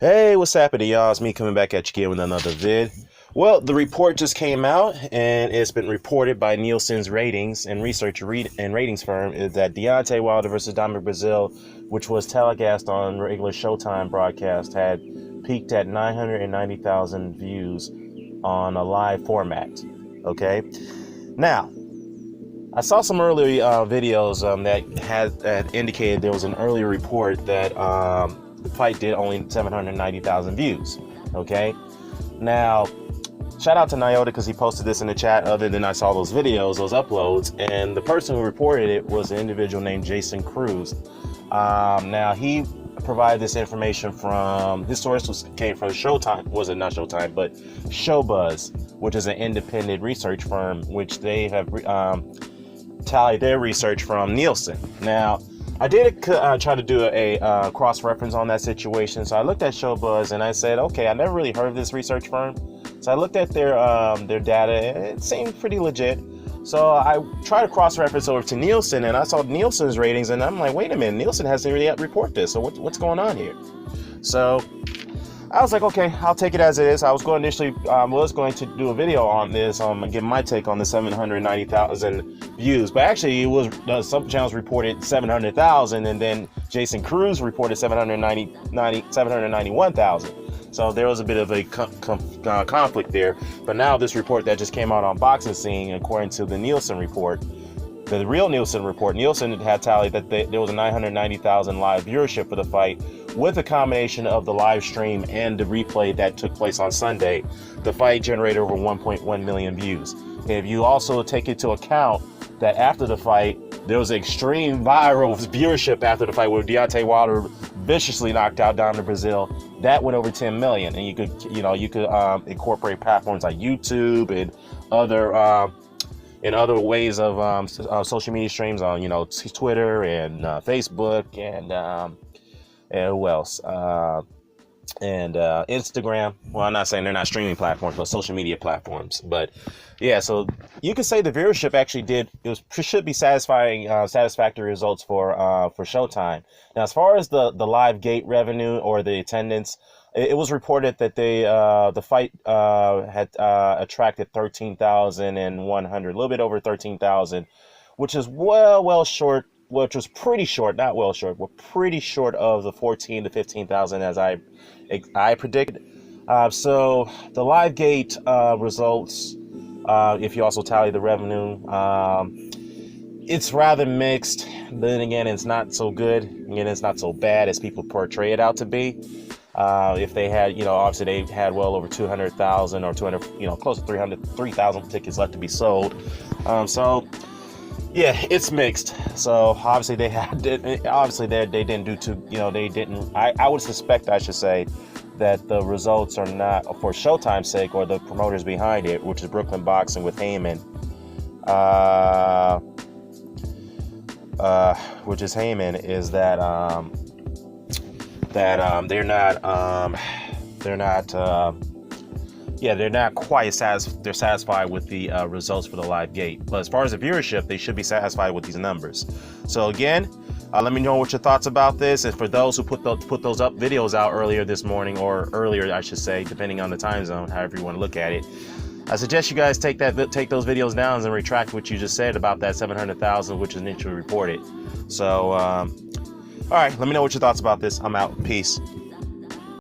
Hey, what's happening, y'all? It's me coming back at you again with another vid. Well, the report just came out, and it's been reported by Nielsen's ratings and ratings firm is that Deontay Wilder versus Dominic Breazeale, which was telecast on regular Showtime broadcast, had peaked at 990,000 views on a live format. Okay, now I saw some earlier videos that had indicated there was an earlier report that the fight did only 790,000 views. Okay, now shout out to Nyota because he posted this in the chat. Other than I saw those videos, those uploads, and the person who reported it was an individual named Jason Cruz. Now he provided this information from his source came from Showtime. Was it not Showtime, but Showbuzz, which is an independent research firm, which they have tallied their research from Nielsen. Now, I did try to do a cross-reference on that situation. So I looked at Showbuzz and I said, okay, I never really heard of this research firm. So I looked at their data and it seemed pretty legit. So I tried to cross-reference over to Nielsen and I saw Nielsen's ratings and I'm like, wait a minute, Nielsen hasn't really yet reported this. So what's going on here? So I was like, okay, I'll take it as it is. I was going to do a video on this, give my take on the 790,000 views, but actually it was some channels reported 700,000, and then Jason Cruz reported 791,000. So there was a bit of a conflict there. But now this report that just came out on Boxing Scene, according to the Nielsen report, the real Nielsen report, Nielsen had tallied that there was a 990,000 live viewership for the fight. With a combination of the live stream and the replay that took place on Sunday, the fight generated over 1.1 million views. If you also take into account that after the fight, there was extreme viral viewership after the fight where Deontay Wilder viciously knocked out Dominic Breazeale, that went over 10 million. And you could incorporate platforms like YouTube and other ways of social media streams on, Twitter and Facebook and who else? And Instagram. Well, I'm not saying they're not streaming platforms, but social media platforms. But yeah, so you could say the viewership actually should be satisfactory results for Showtime. Now, as far as the live gate revenue or the attendance, it was reported that the fight had attracted 13,100, a little bit over 13,000, which is well short. Which was pretty short, not well short, but pretty short of the 14 to 15,000 as I predicted. So the live gate results, if you also tally the revenue, it's rather mixed. Then again, it's not so good. Again, it's not so bad as people portray it out to be. If they had, obviously they had well over 200,000 or 200, close to 3,000 tickets left to be sold. Yeah, it's mixed. So obviously they didn't do too, they didn't. I would suspect, I should say, that the results are not for Showtime's sake or the promoters behind it, which is Brooklyn Boxing with Heyman, which is Heyman, is that they're not quite they're satisfied with the results for the live gate. But as far as the viewership, they should be satisfied with these numbers. So again, let me know what your thoughts about this. And for those who put those up videos out earlier this morning, or earlier, I should say, depending on the time zone, however you want to look at it, I suggest you guys take those videos down and retract what you just said about that 700,000, which is initially reported. So, all right, let me know what your thoughts about this. I'm out. Peace.